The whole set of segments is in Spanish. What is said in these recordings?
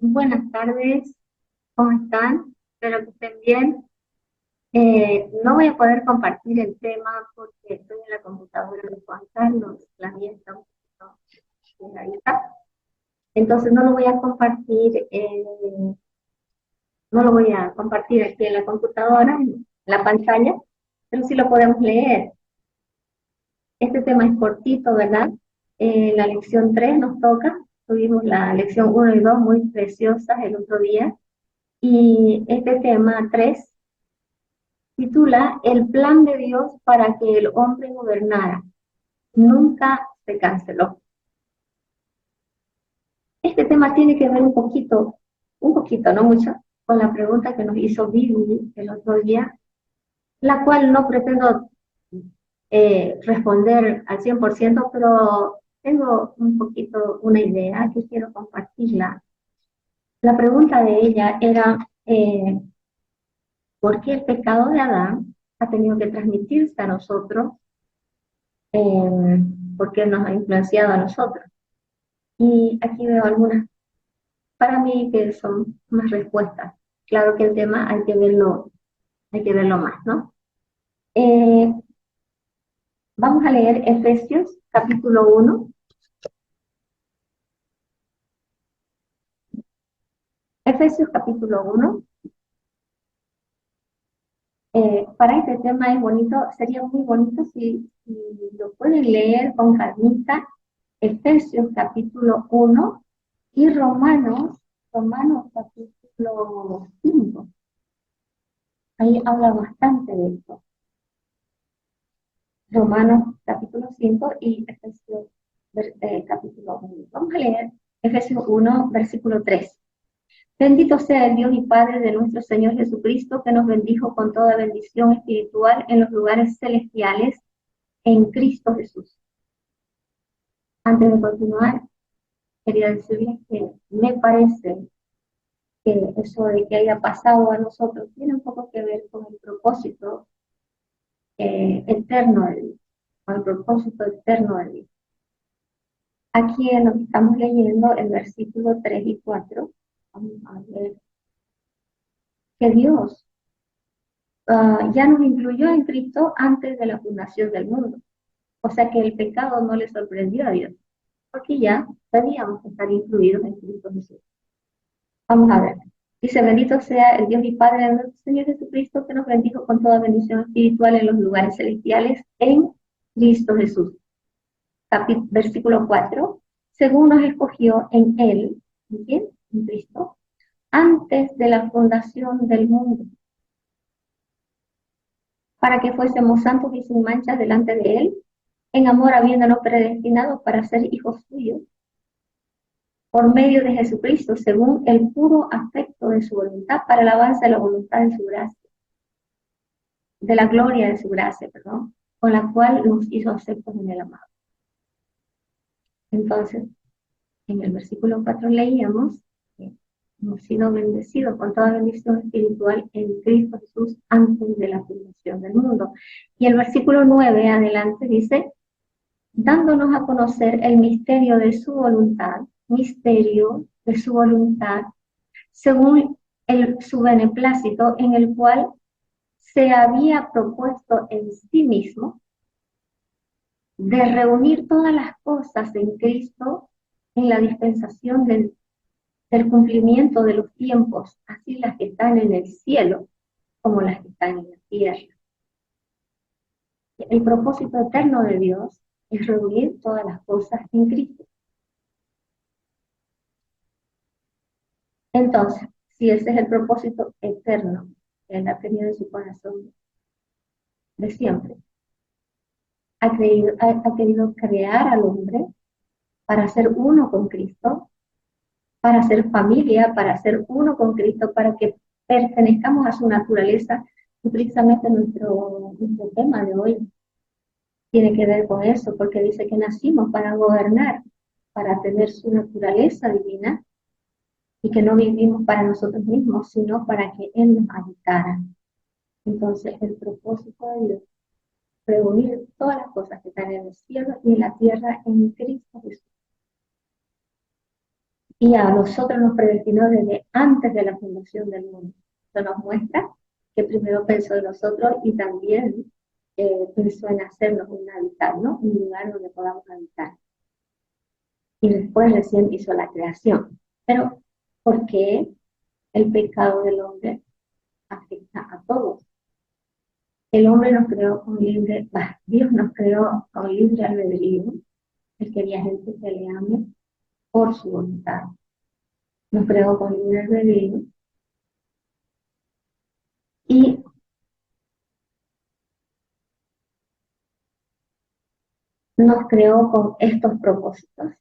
Buenas tardes, ¿cómo están? Espero que estén bien. No voy a poder compartir el tema porque estoy en la computadora de Juan Carlos, la mía está un poquito pegadita. Entonces no lo voy a compartir, no lo voy a compartir aquí en la computadora, en la pantalla, pero sí lo podemos leer. Este tema es cortito, ¿verdad? La lección 3 nos toca. Tuvimos la lección uno y 2 muy preciosas el otro día. Y este tema 3 titula El plan de Dios para que el hombre gobernara. Nunca se canceló. Este tema tiene que ver un poquito, no mucho, con la pregunta que nos hizo Vivi el otro día, la cual no pretendo responder al 100%, pero tengo un poquito una idea que quiero compartirla. La pregunta de ella era, ¿por qué el pecado de Adán ha tenido que transmitirse a nosotros? Eh, ¿Por qué nos ha influenciado a nosotros? Y aquí veo algunas, para mí, que son más respuestas. Claro que el tema hay que verlo más, ¿no? Eh, Vamos a leer Efesios capítulo uno. Efesios capítulo uno. Para este tema es bonito, sería muy bonito si lo pueden leer con calmita. Efesios capítulo uno y Romanos capítulo 5. Ahí habla bastante de esto. Romanos capítulo 5 y Efesios capítulo 1. Vamos a leer Efesios 1, versículo 3. Bendito sea el Dios y Padre de nuestro Señor Jesucristo, que nos bendijo con toda bendición espiritual en los lugares celestiales en Cristo Jesús. Antes de continuar, quería decirles que me parece que eso de que haya pasado a nosotros tiene un poco que ver con el propósito eterno de Dios, con el propósito eterno de Dios. Aquí en lo que estamos leyendo, el versículo 3 y 4, vamos a ver que Dios ya nos incluyó en Cristo antes de la fundación del mundo. O sea que el pecado no le sorprendió a Dios, porque ya sabíamos estar incluidos en Cristo Jesús. Vamos a ver. Dice, bendito sea el Dios y Padre de nuestro Señor Jesucristo, que nos bendijo con toda bendición espiritual en los lugares celestiales en Cristo Jesús. Versículo 4. Según nos escogió en Él, ¿en quién? En Cristo, antes de la fundación del mundo, para que fuésemos santos y sin mancha delante de Él, en amor habiéndonos predestinados para ser hijos suyos, por medio de Jesucristo, según el puro afecto de su voluntad, para el avance de la voluntad de su gracia, de la gloria de su gracia, perdón, con la cual nos hizo aceptos en el amado. Entonces, en el versículo 4 leíamos que hemos sido bendecidos con toda bendición espiritual en Cristo Jesús antes de la fundación del mundo. Y el versículo 9 adelante dice, dándonos a conocer el misterio de su voluntad, según su beneplácito, en el cual se había propuesto en sí mismo de reunir todas las cosas en Cristo en la dispensación del cumplimiento de los tiempos, así las que están en el cielo como las que están en la tierra. El propósito eterno de Dios es reunir todas las cosas en Cristo. Entonces, si ese es el propósito eterno que Él ha tenido en su corazón de siempre, ha querido crear al hombre para ser uno con Cristo, para ser familia, para ser uno con Cristo, para que pertenezcamos a su naturaleza. Y precisamente nuestro tema de hoy tiene que ver con eso, porque dice que nacimos para gobernar, para tener su naturaleza divina y que no vivimos para nosotros mismos, sino para que Él nos habitara. Entonces, el propósito de Dios, reunir todas las cosas que están en el cielo y en la tierra en Cristo Jesús. y a nosotros nos predestinó desde antes de la fundación del mundo. Esto nos muestra que primero pensó en nosotros y también pensó en hacernos un hábitat, ¿no? Un lugar donde podamos habitar. Y después recién hizo la creación. Pero, ¿por qué el pecado del hombre afecta a todos? El hombre nos creó con libre, Dios nos creó con libre albedrío. Él quería gente que le ame por su voluntad. Nos creó con libre albedrío y nos creó con estos propósitos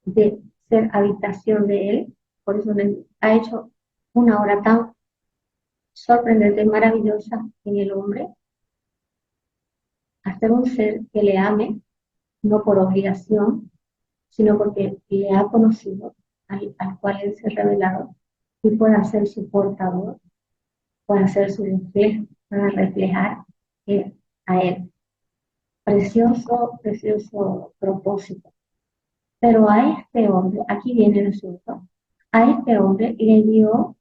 de ser habitación de Él. Por eso nos ha hecho una obra tan sorprendente y maravillosa en el hombre, hacer un ser que le ame, no por obligación, sino porque le ha conocido, al cual Él se ha revelado, y pueda ser su portador, pueda ser su reflejo, para reflejar a Él. Precioso, precioso propósito. Pero a este hombre, aquí viene el asunto, a este hombre le dio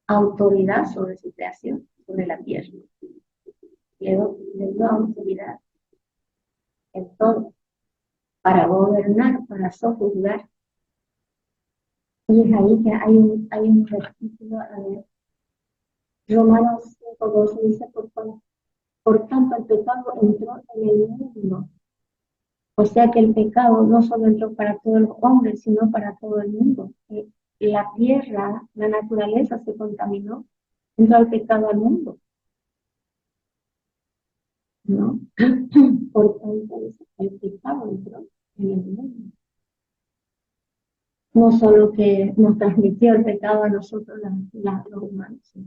autoridad sobre su creación, sobre la tierra. Le dio autoridad en todo, para gobernar, para sojuzgar. Y es ahí que hay un versículo, a ver, Romanos 5:12 dice, por tanto el pecado entró en el mundo. O sea que el pecado no solo entró para todos los hombres, sino para todo el mundo. La tierra, la naturaleza se contaminó, entró el pecado al mundo, ¿no? Por tanto, el pecado entró en el mundo. No solo que nos transmitió el pecado a nosotros, los humanos, ¿sí?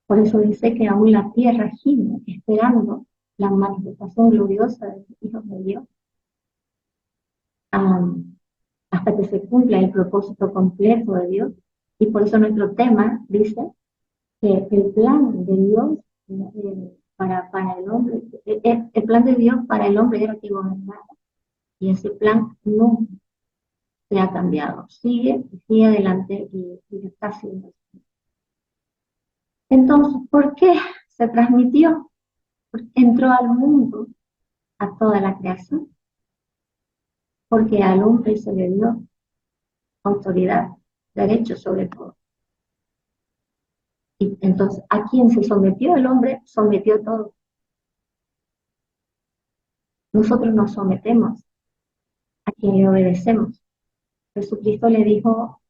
Por eso dice que aún la tierra gime, esperando la manifestación gloriosa de los hijos de Dios, hasta que se cumpla el propósito completo de Dios. Y por eso nuestro tema dice que el plan de Dios para el hombre, el plan de Dios para el hombre era que gobernara. Y ese plan no se ha cambiado, sigue adelante y está haciendo. Entonces, ¿por qué se transmitió? Porque entró al mundo, a toda la creación, porque al hombre se le dio autoridad, derecho sobre todo. Y entonces, ¿a quién se sometió el hombre? Sometió todo. Nosotros nos sometemos a quien le obedecemos. Jesucristo le dijo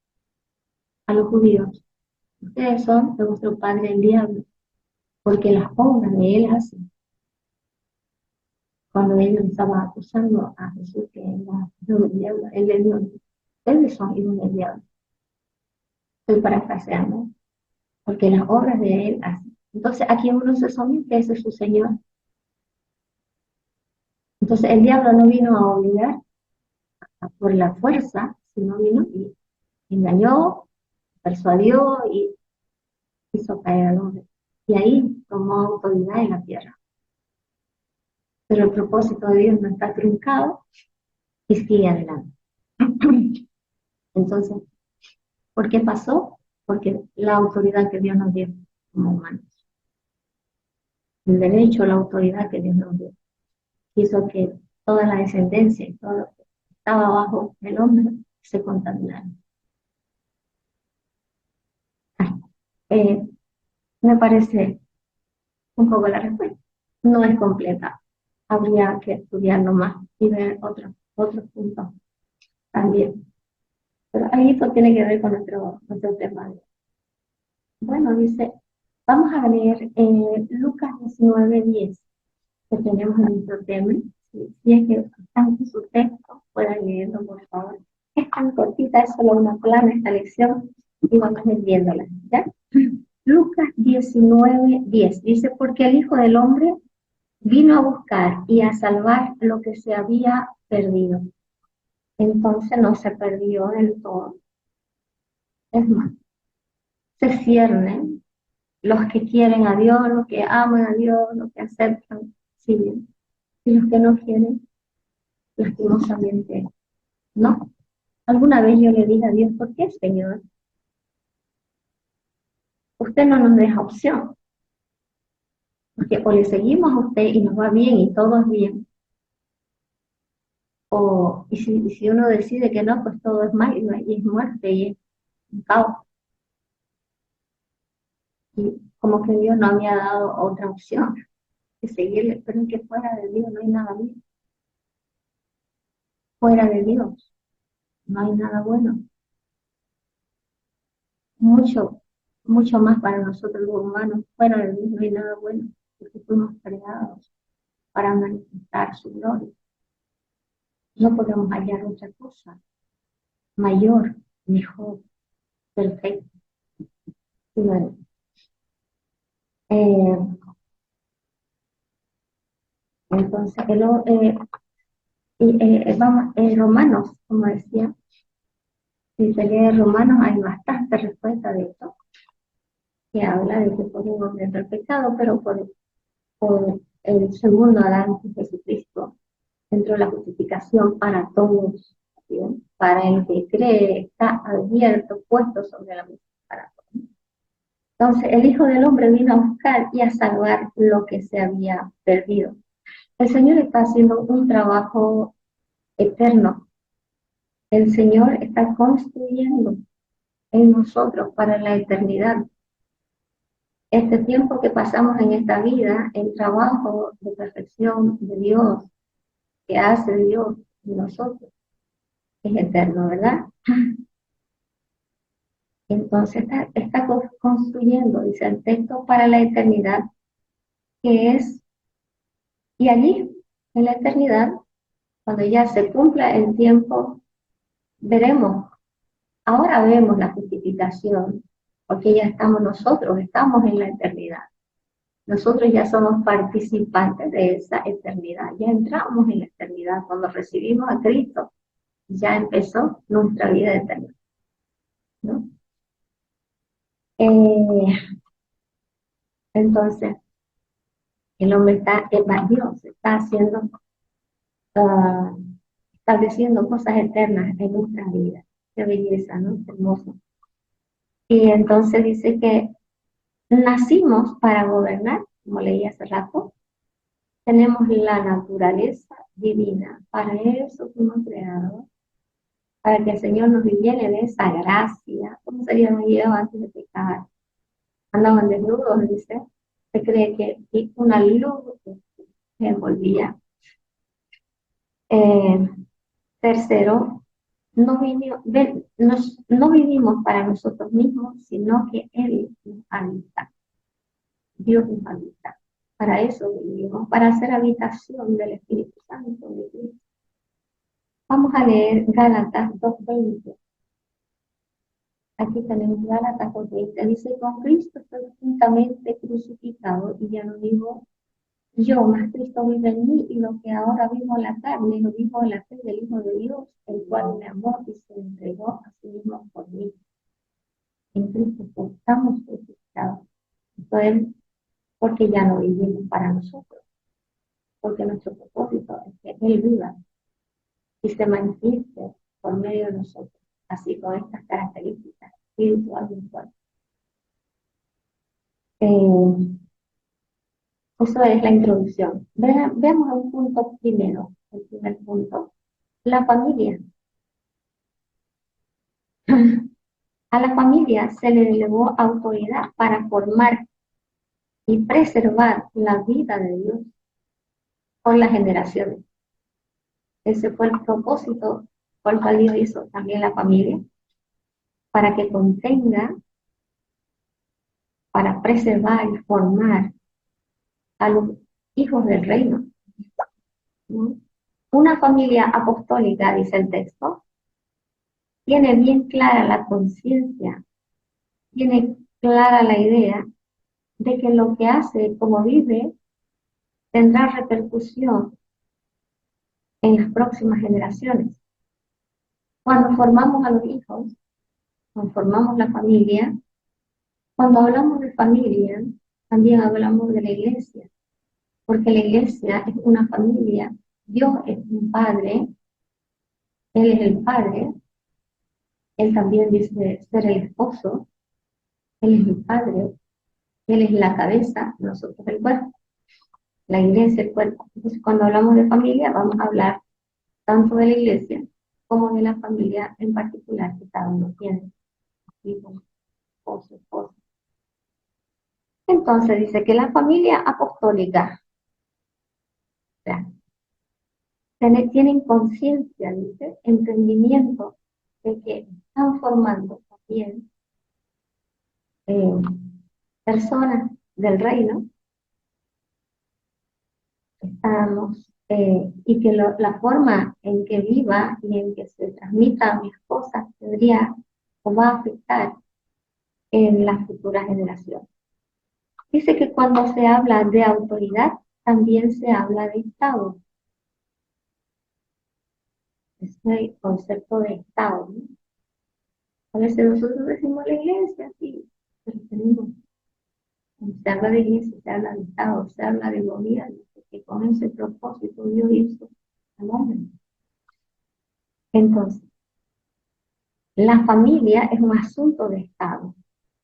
a los judíos, ustedes son de vuestro padre el diablo, porque las obras de él hacen. Cuando ellos estaban acusando a Jesús que era del diablo, él le dijo, ustedes son hijos del diablo. Estoy parafraseando, porque las obras de él hacen. Entonces, a quien uno se somete, ese es su Señor. Entonces, el diablo no vino a obligar por la fuerza, sino vino y engañó, persuadió y hizo caer al hombre. Y ahí tomó autoridad en la tierra. Pero el propósito de Dios no está truncado y sigue adelante. Entonces, ¿por qué pasó? Porque la autoridad que Dios nos dio como humanos, el derecho, la autoridad que Dios nos dio, hizo que toda la descendencia y todo lo que estaba bajo el hombre se contaminara. Eh, Me parece un poco la respuesta. No es completa. Habría que estudiarlo más y ver otros puntos también. Pero ahí esto tiene que ver con nuestro tema. Bueno, dice, vamos a leer Lucas 19:10, que tenemos en nuestro tema. Si es que están en su texto, puedan leerlo, por favor. Es tan cortita, es solo una plana esta lección y vamos leyéndola, ¿ya? Lucas 19:10 dice, porque el Hijo del Hombre vino a buscar y a salvar lo que se había perdido. Entonces no se perdió del todo. Es más, se ciernen los que quieren a Dios, los que aman a Dios, los que aceptan, sí bien. Y los que no quieren, lastimosamente, no. Alguna vez yo le dije a Dios, ¿por qué, Señor? Usted no nos deja opción, porque o le seguimos a usted y nos va bien y todo es bien, y si uno decide que no, pues todo es mal y es muerte y es un caos. Y como que Dios no me ha dado otra opción que seguirle, pero es que fuera de Dios no hay nada bien. Fuera de Dios no hay nada bueno. Mucho, mucho más para nosotros los humanos. Fuera de Dios no hay nada bueno, porque fuimos creados para manifestar su gloria. No podemos hallar otra cosa mayor, mejor, perfecta. Y bueno, eh, entonces, vamos, Romanos, como decía, si se lee Romanos, hay bastante respuesta de esto, que habla de que podemos ver el pecado, pero por el segundo Adán, Jesucristo, dentro de la justificación para todos, ¿sí? Para el que cree, está abierto, puesto sobre la mesa para todos. Entonces, el Hijo del Hombre vino a buscar y a salvar lo que se había perdido. El Señor está haciendo un trabajo eterno. El Señor está construyendo en nosotros para la eternidad. Este tiempo que pasamos en esta vida, el trabajo de perfección de Dios, que hace Dios en nosotros, es eterno, ¿verdad? Entonces está construyendo, dice el texto, para la eternidad, que es, y allí, en la eternidad, cuando ya se cumpla el tiempo, veremos, ahora vemos la justificación, porque ya estamos en la eternidad. Nosotros ya somos participantes de esa eternidad, ya entramos en la eternidad. Cuando recibimos a Cristo, ya empezó nuestra vida eterna, ¿no? Entonces, el hombre Dios está haciendo, uh, estableciendo cosas eternas en nuestra vida. Qué belleza, ¿no? Qué hermoso. Y entonces dice que nacimos para gobernar, como leí hace rato, tenemos la naturaleza divina, para eso fuimos creados, para que el Señor nos llene de esa gracia. ¿Cómo serían ellos antes de pecar? Andaban desnudos, dice. Se cree que una luz se envolvía. Eh, Tercero, no vivimos para nosotros mismos, sino que Él nos habita. Dios nos habita. Para eso vivimos, para hacer habitación del Espíritu Santo de Dios. Vamos a leer Gálatas 2:20. Aquí tenemos Gálatas 2:20. Dice, con Cristo estoy juntamente crucificado y ya no vivo yo, más Cristo vive en mí, y lo que ahora vivo en la carne, lo vivo en la fe del Hijo de Dios, el cual me amó y se entregó a sí mismo por mí. En Cristo estamos crucificados. Entonces, porque ya no vivimos para nosotros, porque nuestro propósito es que Él viva y se manifieste por medio de nosotros, así con estas características, espiritual y virtual. Eso es la introducción. Veamos un punto primero, el primer punto, la familia. A la familia se le delegó autoridad para formar y preservar la vida de Dios con las generaciones. Ese fue el propósito por el cual Dios hizo también la familia, para que contenga, para preservar y formar a los hijos del reino. ¿No? Una familia apostólica, dice el texto, tiene bien clara la conciencia, tiene clara la idea de que lo que hace, como vive, tendrá repercusión en las próximas generaciones. Cuando formamos a los hijos, cuando formamos la familia, cuando hablamos de familia, también hablamos de la iglesia, porque la iglesia es una familia, Dios es un padre, Él es el padre, Él también dice ser el esposo, Él es el padre, Él es la cabeza, nosotros el cuerpo, la iglesia el cuerpo. Entonces, cuando hablamos de familia, vamos a hablar tanto de la iglesia como de la familia en particular que cada uno tiene, hijo, esposo, esposa. Entonces dice que la familia apostólica, o sea, tienen conciencia, dice, entendimiento de que están formando también eh, personas del reino, estamos, y que la forma en que viva y en que se transmita a mis cosas tendría o va a afectar en las futuras generaciones. Dice que cuando se habla de autoridad, también se habla de Estado. Ese concepto de Estado, ¿no? A veces nosotros decimos la iglesia, sí, pero tenemos, cuando se habla de iglesia, se habla de Estado, se habla de gobierno, porque con ese propósito Dios hizo al hombre. Entonces, la familia es un asunto de Estado,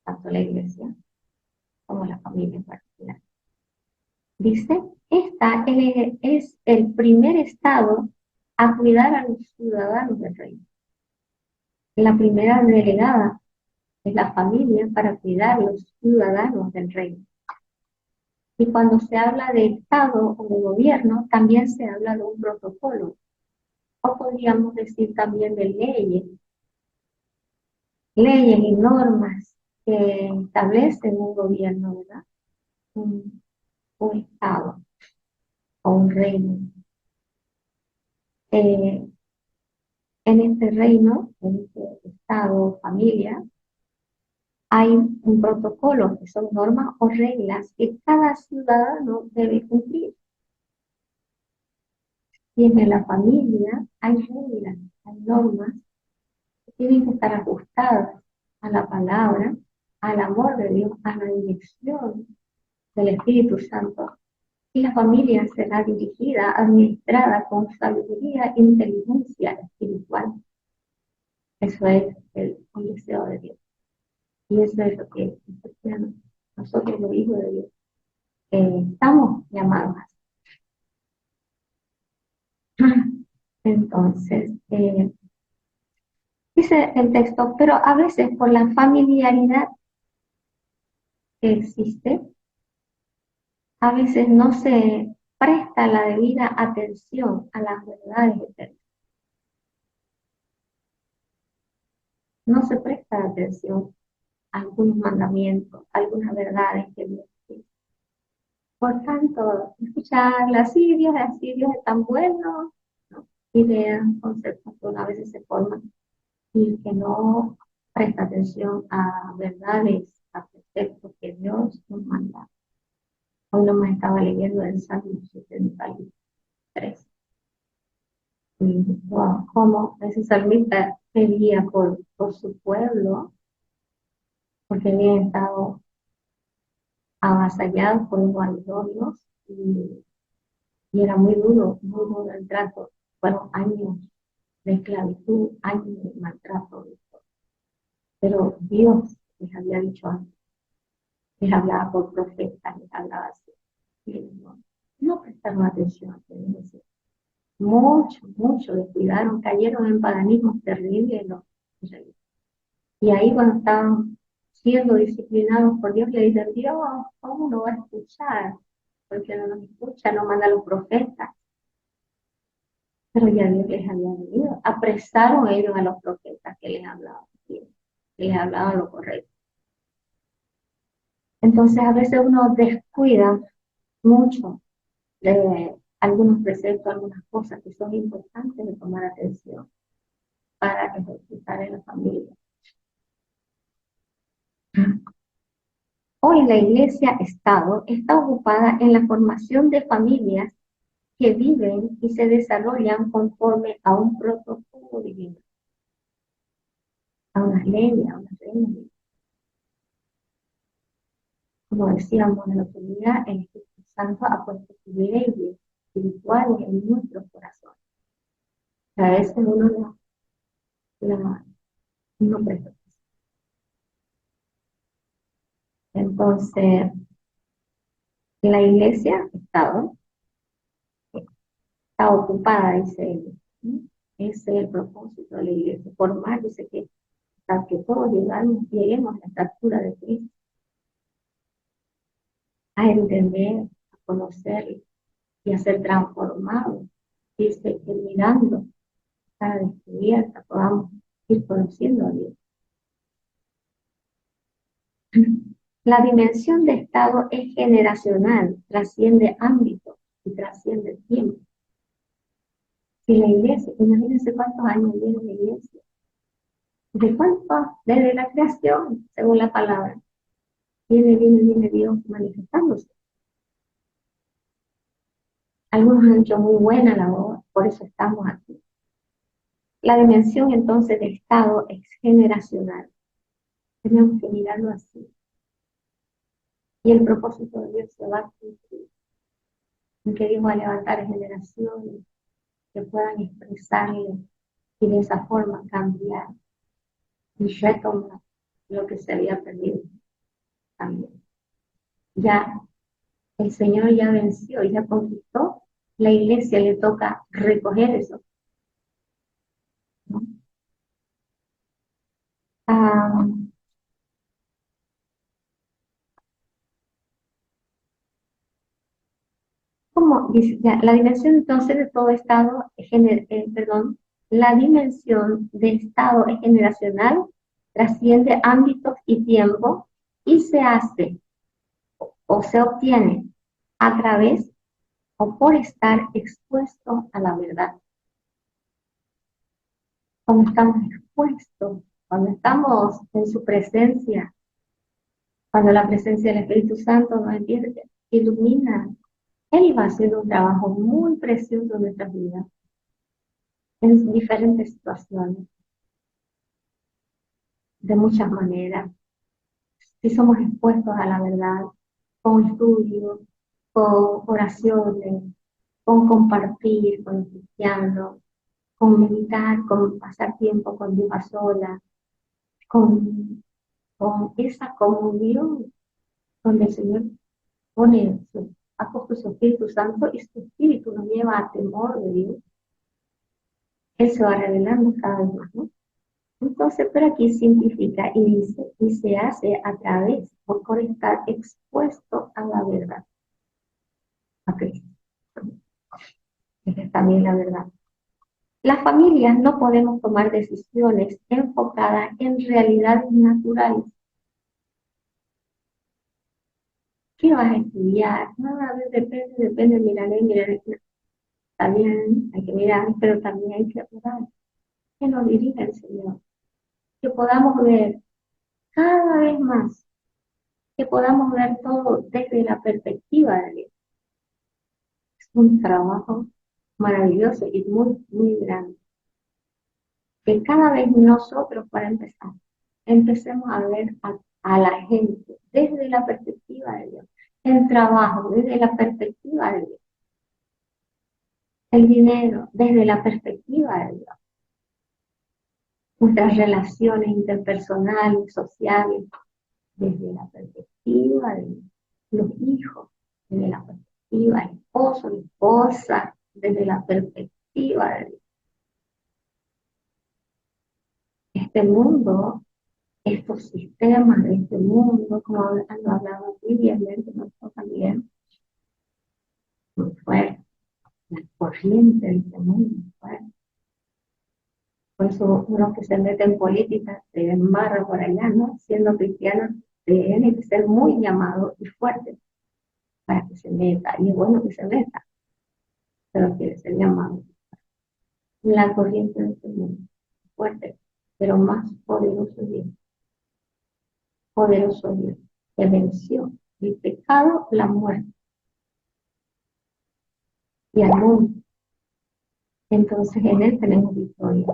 tanto la iglesia como la familia en particular. Dice, esta es el primer Estado a cuidar a los ciudadanos del reino. La primera delegada es la familia para cuidar a los ciudadanos del reino. Y cuando se habla de Estado o de gobierno, también se habla de un protocolo, o podríamos decir también de leyes y normas que establecen un gobierno, ¿verdad? Un, un Estado o un reino. Eh, en este reino, en este Estado o familia, hay un protocolo, que son normas o reglas que cada ciudadano debe cumplir. Y en la familia hay reglas, hay normas que tienen que estar ajustadas a la palabra, al amor de Dios, a la dirección del Espíritu Santo. Y la familia será dirigida, administrada con sabiduría e inteligencia espiritual. Eso es el deseo de Dios. Y eso es lo que nosotros los hijos de Dios estamos llamados a hacer. Entonces, dice el texto, pero a veces por la familiaridad que existe, a veces no se presta la debida atención a las verdades eternas. No se presta atención a algunos mandamientos, a algunas verdades que Dios dice. Por tanto, escucharla, así Dios es tan bueno, ¿no? Ideas, conceptos que a veces se forman y que no presta atención a verdades, a preceptos que Dios nos manda. Hoy nos estaba leyendo el Salmo 73. Y wow, cómo ese salmista pedía por su pueblo, porque habían estado avasallados por los babilonios y era muy duro el trato. Fueron años de esclavitud, años de maltrato. Pero Dios les había dicho antes, les hablaba por profetas, les hablaba así. Y no prestaron atención a eso. Mucho descuidaron, cayeron en paganismos terribles los reyes. Y ahí cuando estaban siendo disciplinados por Dios, le dicen, Dios, ¿cómo no va a escuchar? Porque no nos escucha, no manda a los profetas. Pero ya Dios les había venido. Apresaron ellos a los profetas que les hablaban, que les hablaban lo correcto. Entonces a veces uno descuida mucho de algunos preceptos, algunas cosas que son importantes de tomar atención para ejecutar en la familia. Hoy la Iglesia-Estado está ocupada en la formación de familias que viven y se desarrollan conforme a un protocolo divino, a unas leyes, a unas reglas. Como decíamos en la oportunidad, el Espíritu Santo ha puesto sus leyes espirituales en nuestros corazones. A veces uno la no presta atención. Entonces, la iglesia, está ocupada, dice él, ¿no? Ese es el propósito de la iglesia, formar, dice que hasta que todos lleguemos a la estatura de Cristo, a entender, a conocer y a ser transformados. Dice que mirando cada descubierta podamos ir conociendo a Dios. La dimensión de estado es generacional, trasciende ámbitos y trasciende tiempo. Si la iglesia, imagínense cuántos años viene la iglesia. ¿De cuántos? Desde la creación, según la palabra. Viene Dios manifestándose. Algunos han hecho muy buena labor, por eso estamos aquí. La dimensión entonces de estado es generacional. Tenemos que mirarlo así. Y el propósito de Dios se va a cumplir. En que Dios va a levantar generaciones que puedan expresarle y de esa forma cambiar y retomar lo que se había perdido también. Ya el Señor ya venció, ya conquistó. La iglesia le toca recoger eso, ¿no? Ah, ¿cómo dice? Ya, la dimensión entonces de todo estado, la dimensión de estado es generacional, trasciende ámbitos y tiempo y se hace o se obtiene a través o por estar expuesto a la verdad. Cuando estamos expuestos, cuando estamos en su presencia, cuando la presencia del Espíritu Santo nos empieza, ilumina, Él va haciendo un trabajo muy precioso en nuestras vidas, en diferentes situaciones, de muchas maneras. Si somos expuestos a la verdad, con estudios, con oraciones, con compartir con los cristianos, con meditar, con pasar tiempo con Dios a solas, con esa comunión donde el Señor ha puesto su Espíritu Santo y su Espíritu nos lleva a temor de Dios. Él se va revelando cada vez más, ¿no? Entonces, pero aquí simplifica y dice, y se hace a través, por estar expuesto a la verdad, a Cristo. Esa es también la verdad. Las familias no podemos tomar decisiones enfocadas en realidades naturales. ¿Qué vas a estudiar? No, a ver, depende, miraré. Está bien, hay que mirar, pero también hay que orar. Que nos dirija el Señor. Que podamos ver cada vez más, que podamos ver todo desde la perspectiva de Dios. Es un trabajo maravilloso y muy, muy grande. Que cada vez nosotros, para empezar, empecemos a ver a la gente desde la perspectiva de Dios. El trabajo desde la perspectiva de Dios. El dinero desde la perspectiva de Dios. Nuestras relaciones interpersonales, sociales, desde la perspectiva de los hijos, desde la perspectiva del esposo, la esposa, desde la perspectiva de este mundo, estos sistemas de este mundo, como lo hablaba previamente, nosotros también, muy fuerte, la corriente de este mundo, muy fuerte. Por eso uno que se mete en política se embarra por allá, ¿no? Siendo cristiano, tiene que ser muy llamado y fuerte para que se meta. Y es bueno que se meta, pero quiere ser llamado. La corriente de este mundo, fuerte, pero más poderoso Dios. Poderoso Dios, que venció el pecado, la muerte y al mundo. Entonces en él tenemos victoria.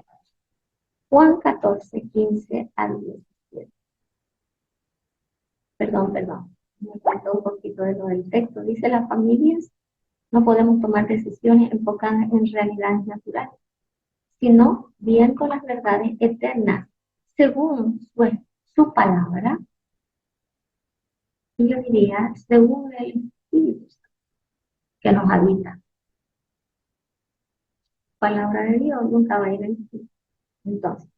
Juan 14, 15 al 17. Perdón. Me faltó un poquito de lo del texto. Dice: las familias no podemos tomar decisiones enfocadas en realidades naturales, sino viendo las verdades eternas, según su palabra, y yo diría, según el Espíritu que nos habita. Palabra de Dios nunca va a ir en sí. Entonces,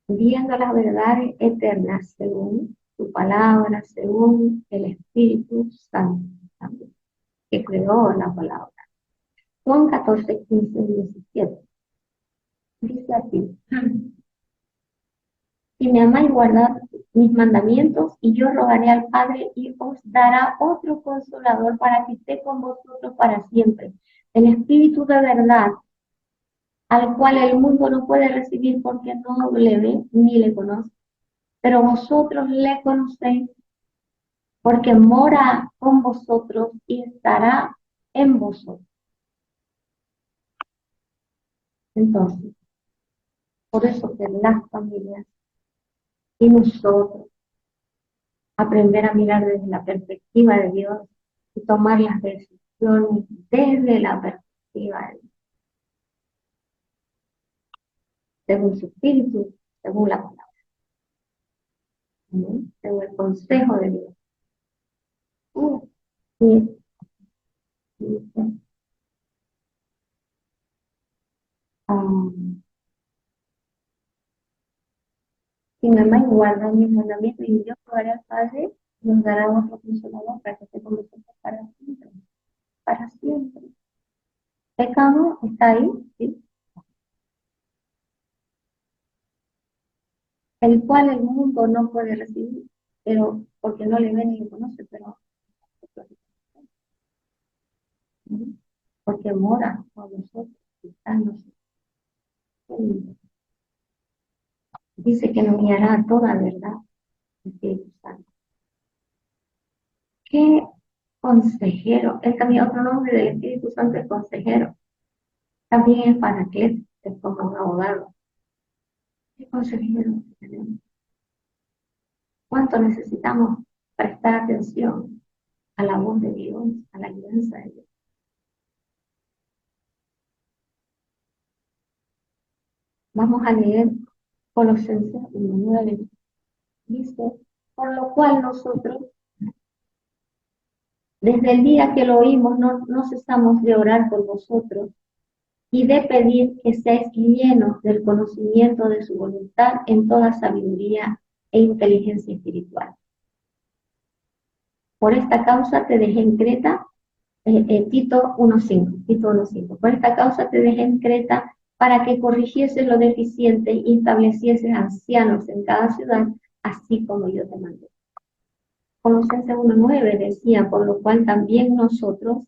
viendo las verdades eternas según su palabra, según el Espíritu Santo también, que creó la palabra. Juan 14, 15 y 17. Dice así: si me amáis, guardad mis mandamientos, y yo rogaré al Padre y os dará otro consolador para que esté con vosotros para siempre. El Espíritu de verdad, al cual el mundo no puede recibir porque no le ve ni le conoce. Pero vosotros le conocéis porque mora con vosotros y estará en vosotros. Entonces, por eso que las familias y nosotros aprender a mirar desde la perspectiva de Dios y tomar las decisiones desde la perspectiva de Dios, según su espíritu, según la palabra, ¿no? Según el consejo de Dios. Y, y, um, si mi mamá guarda mis mandamientos y yo rogaré al Padre, nos dará otro consolador para que esté con nosotros para siempre. Para siempre. Pecado está ahí, ¿sí? El cual el mundo no puede recibir, pero porque no le ve ni le conoce, pero ¿sí? Porque mora con nosotros, está en nosotros. Dice que nos guiará a toda verdad, el Espíritu Santo. ¿Qué consejero? Es también otro nombre del Espíritu Santo, es consejero. También es paracleto, es como un abogado. ¿Qué consejero tenemos? ¿Cuánto necesitamos prestar atención a la voz de Dios, a la guianza de Dios? Vamos a leer Colosenses 1:9. Dice, por lo cual nosotros, desde el día que lo oímos, no cesamos de orar por vosotros y de pedir que seáis llenos del conocimiento de su voluntad en toda sabiduría e inteligencia espiritual. Por esta causa te dejé en Creta, Tito 1:5. Por esta causa te dejé en Creta para que corrigieses lo deficiente y estableciese ancianos en cada ciudad, así como yo te mandé. Colosenses 1:9 decía, por lo cual también nosotros,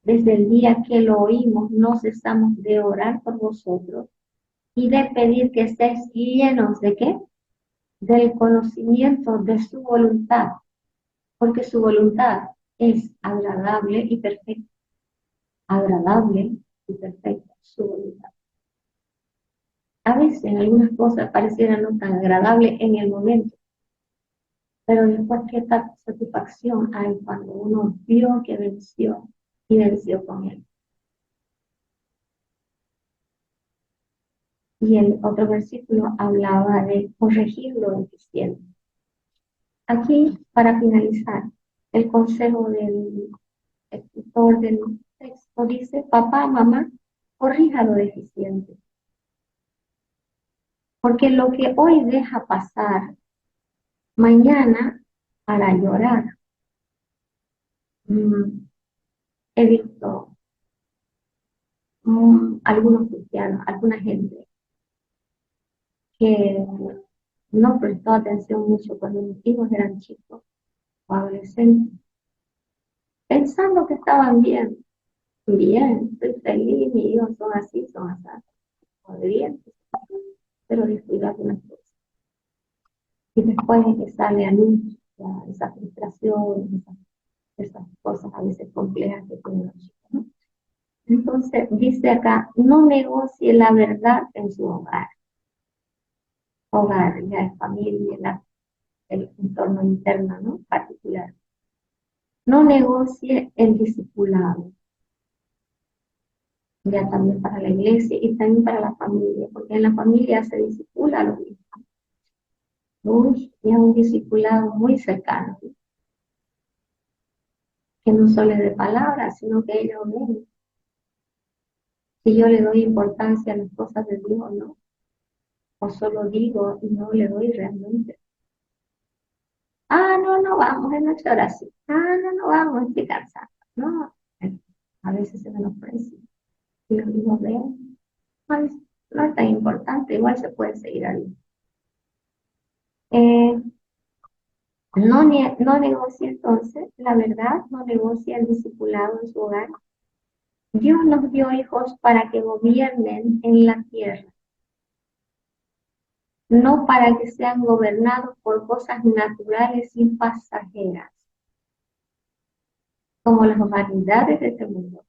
desde el día que lo oímos, no cesamos de orar por vosotros y de pedir que estéis llenos de ¿qué? Del conocimiento de su voluntad, porque su voluntad es agradable y perfecta. Agradable y perfecta, su voluntad. A veces algunas cosas parecieran no tan agradables en el momento, pero después qué satisfacción hay cuando uno vio que venció y venció con él. Y el otro versículo hablaba de corregir lo deficiente. Aquí, para finalizar, el consejo del escritor del texto dice, papá, mamá, corrija lo deficiente. Porque lo que hoy deja pasar, mañana hará llorar. He visto algunos cristianos, alguna gente que no prestó atención mucho cuando mis hijos eran chicos o adolescentes, pensando que estaban bien. Bien, estoy feliz, mis hijos son así, son así, bien, pero descuidar unas cosas. Y después es que sale a luz esa frustración, esas cosas a veces complejas que tienen los chicos, ¿no? Entonces, dice acá, no negocie la verdad en su hogar. Hogar, ya es familia, el entorno interno, ¿no? Particular. No negocie el discipulado, ya también para la iglesia y también para la familia, porque en la familia se discipula a los hijos. Uy, y a un discipulado muy cercano, que no solo es de palabras, sino que ellos ven si yo le doy importancia a las cosas de Dios o no, o solo digo y no le doy realmente. Ah, no, no vamos, es nuestra oración. Ah, no, no vamos, estoy cansada. No, a veces se menosprecia. Y los hijos ven, "Ay, no es tan importante, igual se puede seguir ahí. Eh, no negocia entonces, la verdad, no negocia el discipulado en su hogar. Dios nos dio hijos para que gobiernen en la tierra, no para que sean gobernados por cosas naturales y pasajeras, como las vanidades de este mundo,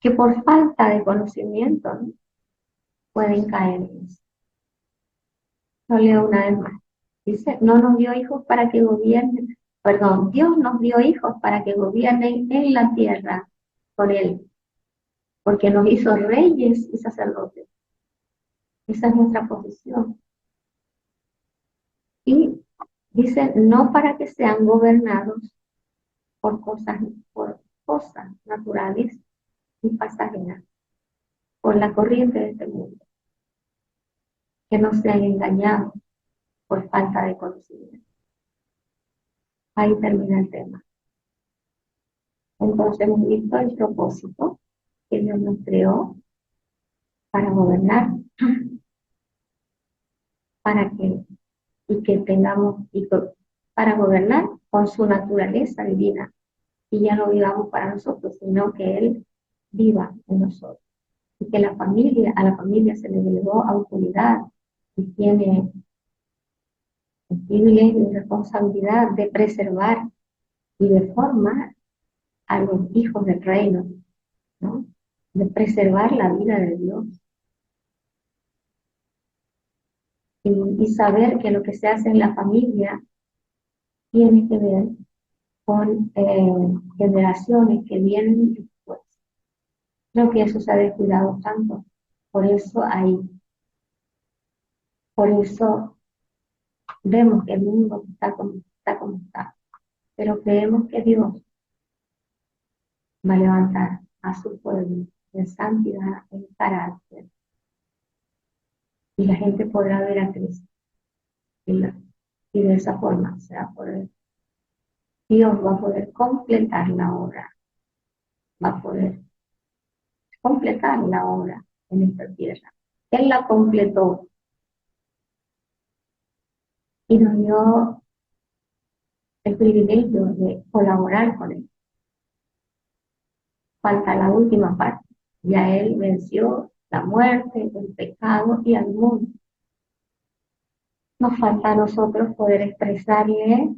que por falta de conocimiento, ¿no?, pueden caer en eso. Lo leo una vez más. Dice, no nos dio hijos para que gobiernen, perdón, Dios nos dio hijos para que gobiernen en la tierra con Él, porque nos hizo reyes y sacerdotes. Esa es nuestra posición. Y dice, no para que sean gobernados por cosas naturales y pasajeras, por la corriente de este mundo, que no sean engañados por falta de conocimiento. Ahí termina el tema. Entonces hemos visto el propósito que Dios nos creó para gobernar, para que, y que tengamos, para gobernar con su naturaleza divina, y ya no vivamos para nosotros, sino que Él viva en nosotros. Y que a la familia se le delegó autoridad y tiene el privilegio y responsabilidad de preservar y de formar a los hijos del reino, ¿no? De preservar la vida de Dios. Y saber que lo que se hace en la familia tiene que ver con generaciones que vienen después. Creo que eso se ha descuidado tanto. Por eso por eso vemos que el mundo está como está. Pero creemos que Dios va a levantar a su pueblo en santidad, en carácter, y la gente podrá ver a Cristo. Y de esa forma Dios va a poder completar la obra, va a poder completar la obra en esta tierra. Él la completó y nos dio el privilegio de colaborar con Él. Falta la última parte. Ya Él venció la muerte, el pecado y al mundo. Nos falta a nosotros poder expresarle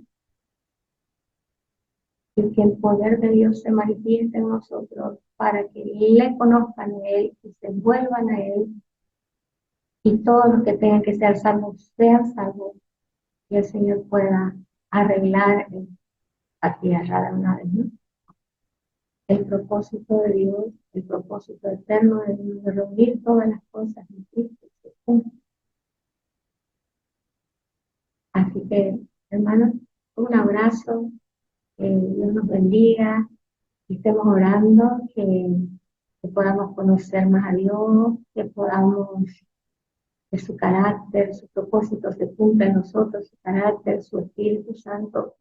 y que el poder de Dios se manifieste en nosotros para que le conozcan a Él y se vuelvan a Él, y todos los que tengan que ser salvos sean salvos, y el Señor pueda arreglar la tierra de una vez, ¿no? El propósito de Dios, el propósito eterno de Dios, de reunir todas las cosas en Cristo se cumple. Así que, hermanos, un abrazo, Dios nos bendiga, y estemos orando que podamos conocer más a Dios, que podamos, que su carácter, su propósito se cumpla en nosotros, su carácter, su Espíritu Santo